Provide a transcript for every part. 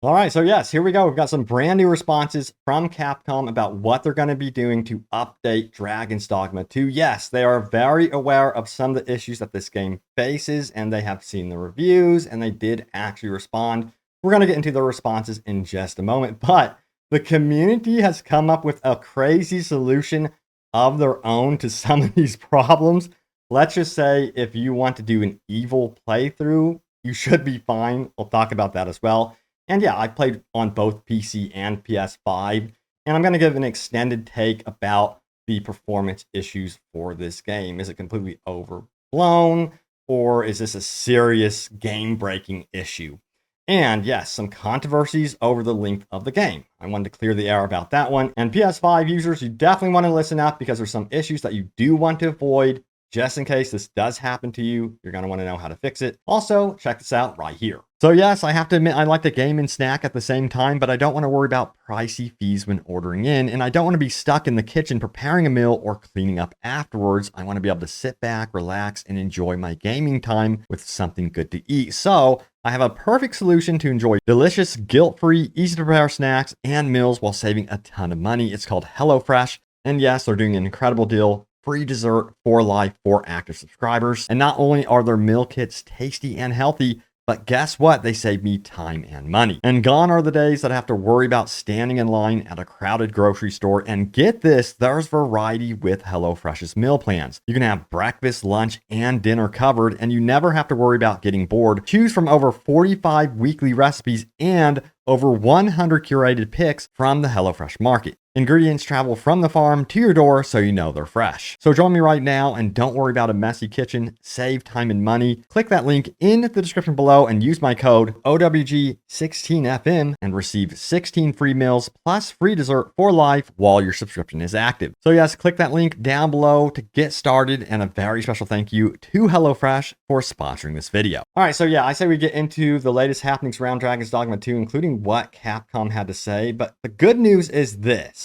All right, so yes, here we go. We've got some brand new responses from Capcom about what they're going to be doing to update Dragon's Dogma 2. Yes, they are very aware of some of the issues that this game faces, and they have seen the reviews, and they did actually respond. We're going to get into the responses in just a moment, but the community has come up with a crazy solution of their own to some of these problems. Let's just say if you want to do an evil playthrough, you should be fine. We'll talk about that as well. And yeah, I played on both PC and PS5, and I'm going to give an extended take about the performance issues for this game. Is it completely overblown, or is this a serious game breaking issue? And yes, some controversies over the length of the game. I wanted to clear the air about that one. And PS5 users, you definitely want to listen up because there's some issues that you do want to avoid. Just in case this does happen to you, you're going to want to know how to fix it. Also, check this out right here. So yes, I have to admit I like to game and snack at the same time, but I don't want to worry about pricey fees when ordering in, and I don't want to be stuck in the kitchen preparing a meal or cleaning up afterwards. I want to be able to sit back, relax, and enjoy my gaming time with something good to eat. So I have a perfect solution to enjoy delicious, guilt-free, easy-to-prepare snacks and meals while saving a ton of money. It's called HelloFresh, and yes, they're doing an incredible deal. Free dessert for life for active subscribers. And not only are their meal kits tasty and healthy, but guess what? They save me time and money. And gone are the days that I have to worry about standing in line at a crowded grocery store. And get this, there's variety with HelloFresh's meal plans. You can have breakfast, lunch, and dinner covered, and you never have to worry about getting bored. Choose from over 45 weekly recipes and over 100 curated picks from the HelloFresh market. Ingredients travel from the farm to your door so you know they're fresh. So join me right now and don't worry about a messy kitchen. Save time and money. Click that link in the description below and use my code OWG16FM and receive 16 free meals plus free dessert for life while your subscription is active. So yes, click that link down below to get started, and a very special thank you to HelloFresh for sponsoring this video. All right, so yeah, I say we get into the latest happenings around Dragon's Dogma 2, including what Capcom had to say, but the good news is this.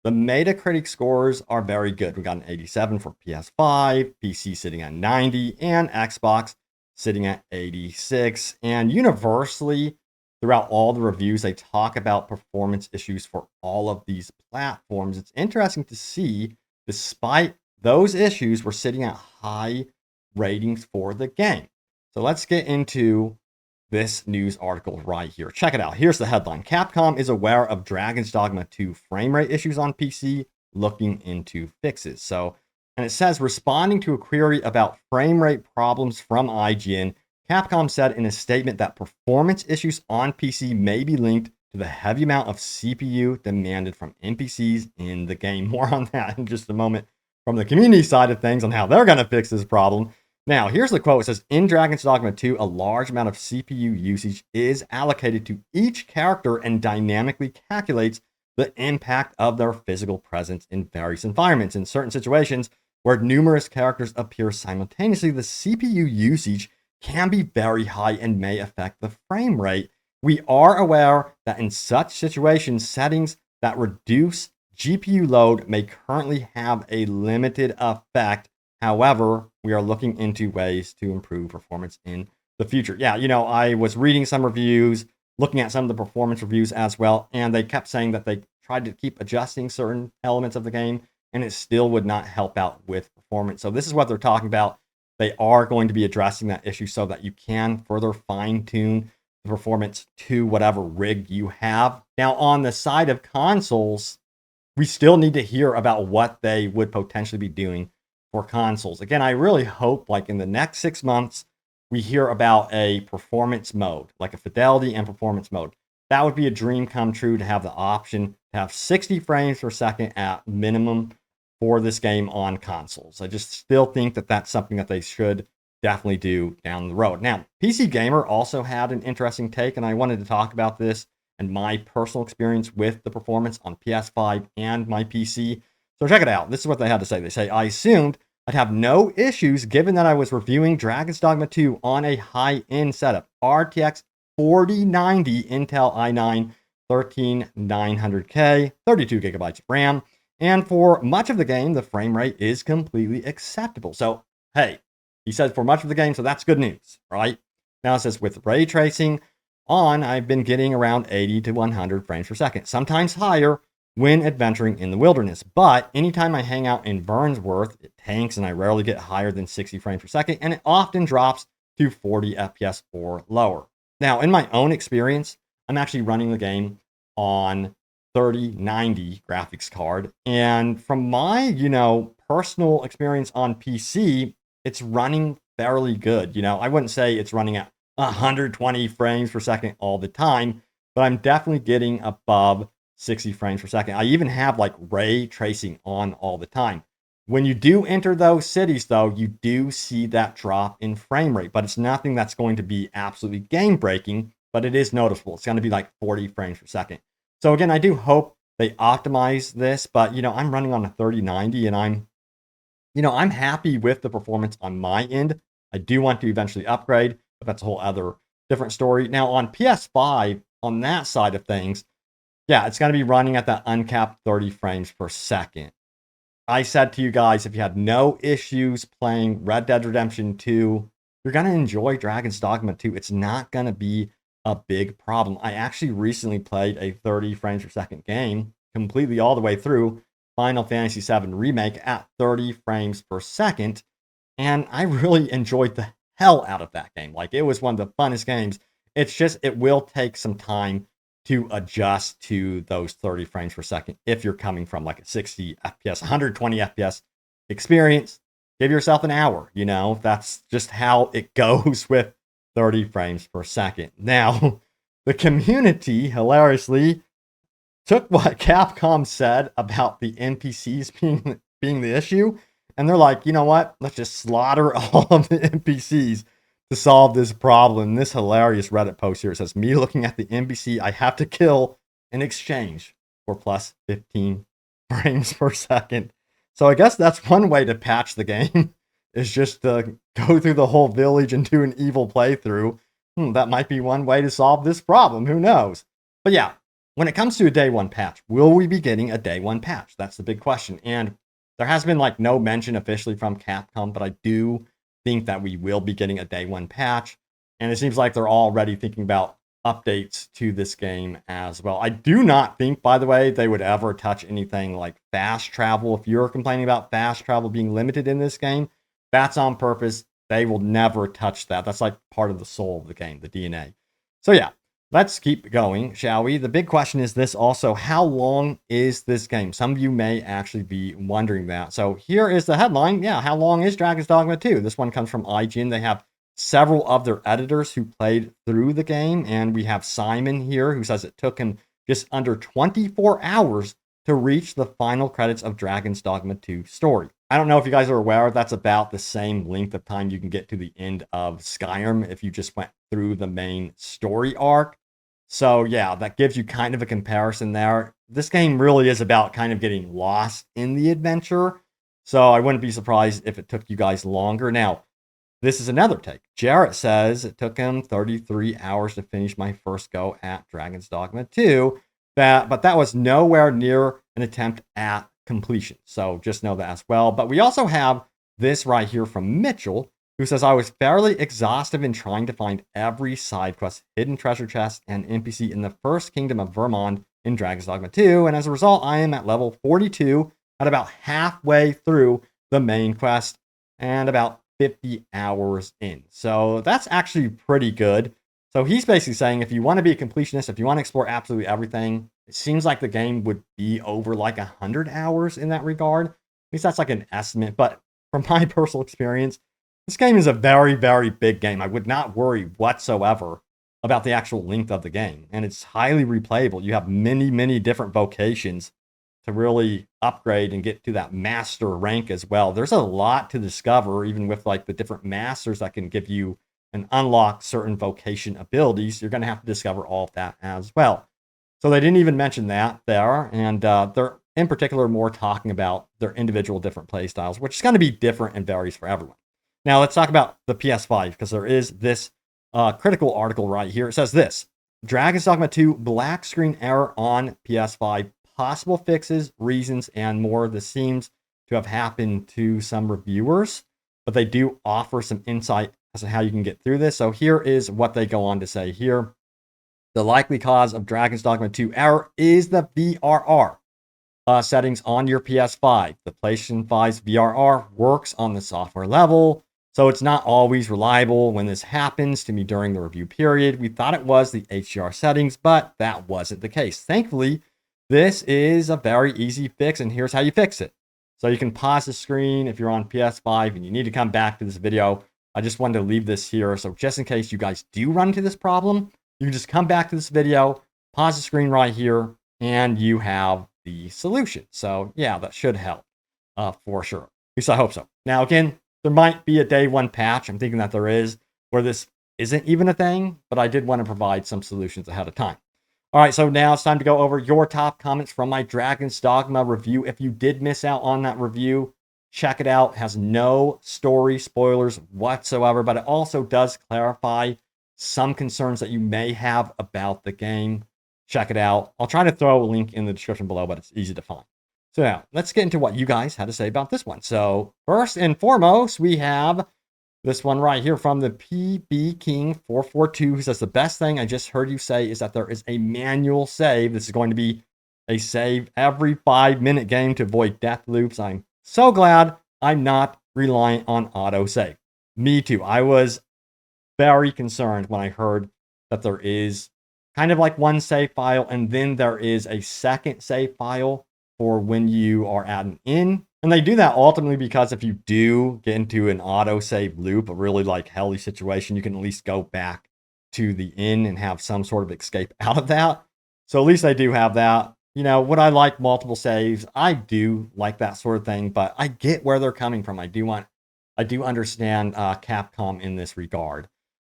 The Metacritic scores are very good. We got an 87 for PS5, PC sitting at 90, and Xbox sitting at 86. And universally, throughout all the reviews, they talk about performance issues for all of these platforms. It's interesting to see, despite those issues, we're sitting at high ratings for the game. So let's get into this news article right here. Check it out. Here's the headline. Capcom is aware of Dragon's Dogma 2 frame rate issues on PC, looking into fixes. So, and it says, responding to a query about frame rate problems from IGN, Capcom said in a statement that performance issues on PC may be linked to the heavy amount of CPU demanded from NPCs in the game. More on that in just a moment from the community side of things on how they're going to fix this problem. Now, here's the quote. It says, in Dragon's Dogma 2, a large amount of CPU usage is allocated to each character and dynamically calculates the impact of their physical presence in various environments. In certain situations where numerous characters appear simultaneously, the CPU usage can be very high and may affect the frame rate. We are aware that in such situations, settings that reduce GPU load may currently have a limited effect. However, we are looking into ways to improve performance in the future. Yeah, I was reading some reviews, looking at some of the performance reviews as well, and they kept saying that they tried to keep adjusting certain elements of the game, and it still would not help out with performance. So this is what they're talking about. They are going to be addressing that issue so that you can further fine-tune the performance to whatever rig you have. Now, on the side of consoles, we still need to hear about what they would potentially be doing for consoles. Again, I really hope like in the next 6 months, we hear about a performance mode, like a fidelity and performance mode. That would be a dream come true to have the option to have 60 frames per second at minimum for this game on consoles. I just still think that that's something that they should definitely do down the road. Now, PC Gamer also had an interesting take, and I wanted to talk about this and my personal experience with the performance on PS5 and my PC. So check it out. This is what they had to say. They say, I assumed I'd have no issues given that I was reviewing Dragon's Dogma 2 on a high-end setup. RTX 4090 Intel i9 13900K, 32 gigabytes of RAM. And for much of the game, the frame rate is completely acceptable. So, hey, he said for much of the game, so that's good news, right? Now it says with ray tracing, on, I've been getting around 80 to 100 frames per second, sometimes higher when adventuring in the wilderness. But anytime I hang out in Burnsworth, it tanks and I rarely get higher than 60 frames per second, and it often drops to 40 FPS or lower. Now, in my own experience, I'm actually running the game on 3090 graphics card, and from my, personal experience on PC, it's running fairly good. I wouldn't say it's running at 120 frames per second all the time, but I'm definitely getting above 60 frames per second. I even have like ray tracing on all the time. When you do enter those cities, though, you do see that drop in frame rate, but it's nothing that's going to be absolutely game breaking, but it is noticeable. It's going to be like 40 frames per second. So again, I do hope they optimize this, but I'm running on a 3090 and I'm happy with the performance on my end. I do want to eventually upgrade, but that's a whole other different story. Now on PS5, on that side of things, yeah, it's going to be running at that uncapped 30 frames per second. I said to you guys, if you had no issues playing Red Dead Redemption 2, you're going to enjoy Dragon's Dogma 2. It's not going to be a big problem. I actually recently played a 30 frames per second game completely all the way through Final Fantasy VII Remake at 30 frames per second, and I really enjoyed the hell out of that game. Like, it was one of the funnest games. It's just, it will take some time to adjust to those 30 frames per second if you're coming from like a 60 FPS, 120 FPS experience. Give yourself an hour, that's just how it goes with 30 frames per second. Now, the community hilariously took what Capcom said about the NPCs being the issue, and they're like, you know what? Let's just slaughter all of the NPCs to solve this problem. This hilarious Reddit post here, it says, me looking at the NPC I have to kill in exchange for plus 15 frames per second. So I guess that's one way to patch the game, is just to go through the whole village and do an evil playthrough. That might be one way to solve this problem. Who knows? But yeah, when it comes to a day one patch, will we be getting a day one patch? That's the big question. And there has been like no mention officially from Capcom, but I do think that we will be getting a day one patch. And it seems like they're already thinking about updates to this game as well. I do not think, by the way, they would ever touch anything like fast travel. If you're complaining about fast travel being limited in this game, that's on purpose. They will never touch that. That's like part of the soul of the game, the DNA. So yeah, let's keep going, shall we? The big question is this also: how long is this game? Some of you may actually be wondering that. So here is the headline. Yeah, how long is Dragon's Dogma 2? This one comes from IGN. They have several of their editors who played through the game, and we have Simon here who says it took him just under 24 hours to reach the final credits of Dragon's Dogma 2 story. I don't know if you guys are aware, that's about the same length of time you can get to the end of Skyrim if you just went through the main story arc. So yeah, that gives you kind of a comparison there. This game really is about kind of getting lost in the adventure. So I wouldn't be surprised if it took you guys longer. Now, this is another take. Jarrett says it took him 33 hours to finish my first go at Dragon's Dogma 2. But that was nowhere near an attempt at completion. So just know that as well. But we also have this right here from Mitchell, who says, I was fairly exhaustive in trying to find every side quest, hidden treasure chest, and NPC in the first kingdom of Vermont in Dragon's Dogma 2. And as a result, I am at level 42 at about halfway through the main quest and about 50 hours in. So that's actually pretty good. So he's basically saying if you want to be a completionist, if you want to explore absolutely everything, it seems like the game would be over like 100 hours in that regard. At least that's like an estimate. But from my personal experience, this game is a very, very big game. I would not worry whatsoever about the actual length of the game. And it's highly replayable. You have many, many different vocations to really upgrade and get to that master rank as well. There's a lot to discover, even with like the different masters that can give you and unlock certain vocation abilities. You're going to have to discover all of that as well. So they didn't even mention that there. And they're in particular more talking about their individual different play styles, which is going to be different and varies for everyone. Now let's talk about the PS5, because there is this critical article right here. It says this: Dragon's Dogma 2 black screen error on PS5, possible fixes, reasons, and more. This seems to have happened to some reviewers, but they do offer some insight as to how you can get through this. So here is what they go on to say here. The likely cause of Dragon's Dogma 2 error is the VRR settings on your PS5. The PlayStation 5's VRR works on the software level, so it's not always reliable. When this happens to me during the review period, we thought it was the HDR settings, but that wasn't the case. Thankfully, this is a very easy fix, and here's how you fix it. So you can pause the screen if you're on PS5 and you need to come back to this video. I just wanted to leave this here, so just in case you guys do run into this problem, you can just come back to this video, pause the screen right here, and you have the solution. So yeah, that should help for sure. At least I hope so. Now, again, there might be a day one patch. I'm thinking that there is where this isn't even a thing, but I did want to provide some solutions ahead of time. All right, so now it's time to go over your top comments from my Dragon's Dogma review. If you did miss out on that review, check it out. It has no story spoilers whatsoever, but it also does clarify some concerns that you may have about the game. Check it out. I'll try to throw a link in the description below, but it's easy to find. So now, let's get into what you guys had to say about this one. So first and foremost, we have this one right here from the PB King 442, who says, the best thing I just heard you say is that there is a manual save. This is going to be a save every 5-minute game to avoid death loops. I'm so glad I'm not reliant on autosave. Me too. I was very concerned when I heard that there is kind of like one save file, and then there is a second save file for when you are at an inn. And they do that ultimately because if you do get into an autosave loop, a really like hellish situation, you can at least go back to the inn and have some sort of escape out of that. So at least they do have that. You know, would I like multiple saves? I do like that sort of thing, but I get where they're coming from. I do understand Capcom in this regard.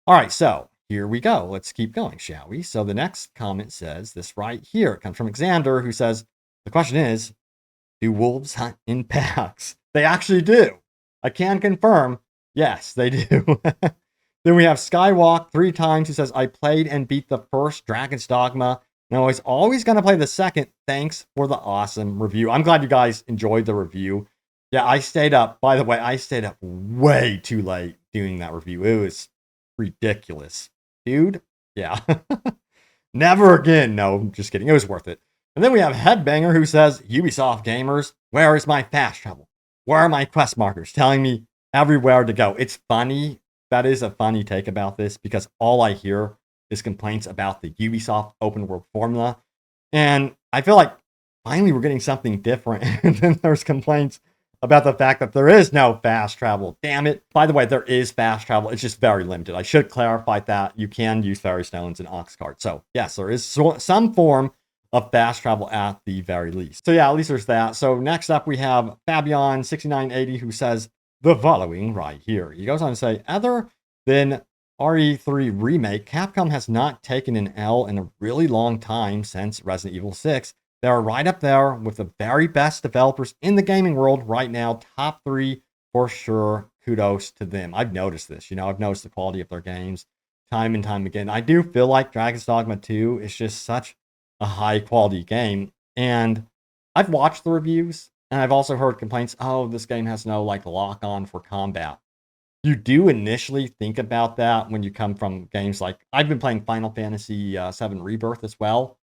All right, so here we go. Let's keep going, shall we? So the next comment says this right here. It comes from Xander, who says, the question is, do wolves hunt in packs? They actually do. I can confirm, yes, they do. Then we have Skywalk 3 times, who says, I played and beat the first Dragon's Dogma. Now, I was always going to play the second. Thanks for the awesome review. I'm glad you guys enjoyed the review. Yeah, I stayed up. By the way, I stayed up way too late doing that review. It was ridiculous. Dude, yeah. Never again. No, just kidding. It was worth it. And then we have Headbanger, who says, Ubisoft gamers, where is my fast travel? Where are my quest markers telling me everywhere to go? It's funny. That is a funny take about this because all I hear is complaints about the Ubisoft open world formula. And I feel like finally we're getting something different. And then there's complaints about the fact that there is no fast travel. Damn it. By the way, there is fast travel. It's just very limited. I should clarify that. You can use fairy stones and ox carts. So yes, there is some form of fast travel at the very least. So yeah, at least there's that. So next up we have Fabian6980, who says the following right here. He goes on to say, other than RE3 Remake, Capcom has not taken an L in a really long time since Resident Evil 6. They are right up there with the very best developers in the gaming world right now. Top 3 for sure. Kudos to them. I've noticed this. You know, I've noticed the quality of their games time and time again. I do feel like Dragon's Dogma 2 is just such a high quality game. And I've watched the reviews and I've also heard complaints, oh, this game has no like lock on for combat. You do initially think about that when you come from games like, I've been playing Final Fantasy VII Rebirth as well.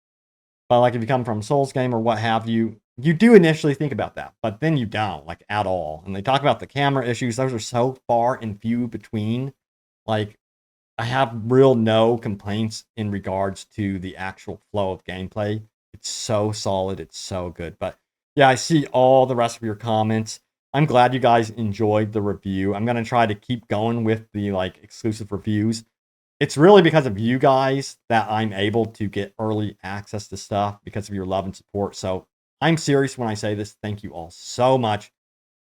But like if you come from Souls game or what have you, you do initially think about that, but then you don't like at all. And they talk about the camera issues. Those are so far and few between. Like I have real no complaints in regards to the actual flow of gameplay. It's so solid. It's so good. But yeah, I see all the rest of your comments. I'm glad you guys enjoyed the review. I'm going to try to keep going with the like exclusive reviews. It's really because of you guys that I'm able to get early access to stuff because of your love and support. So I'm serious when I say this. Thank you all so much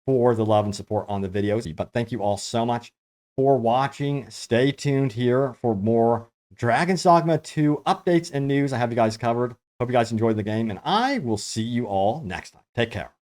for the love and support on the videos. But thank you all so much for watching. Stay tuned here for more Dragon's Dogma 2 updates and news. I have you guys covered. Hope you guys enjoyed the game, and I will see you all next time. Take care.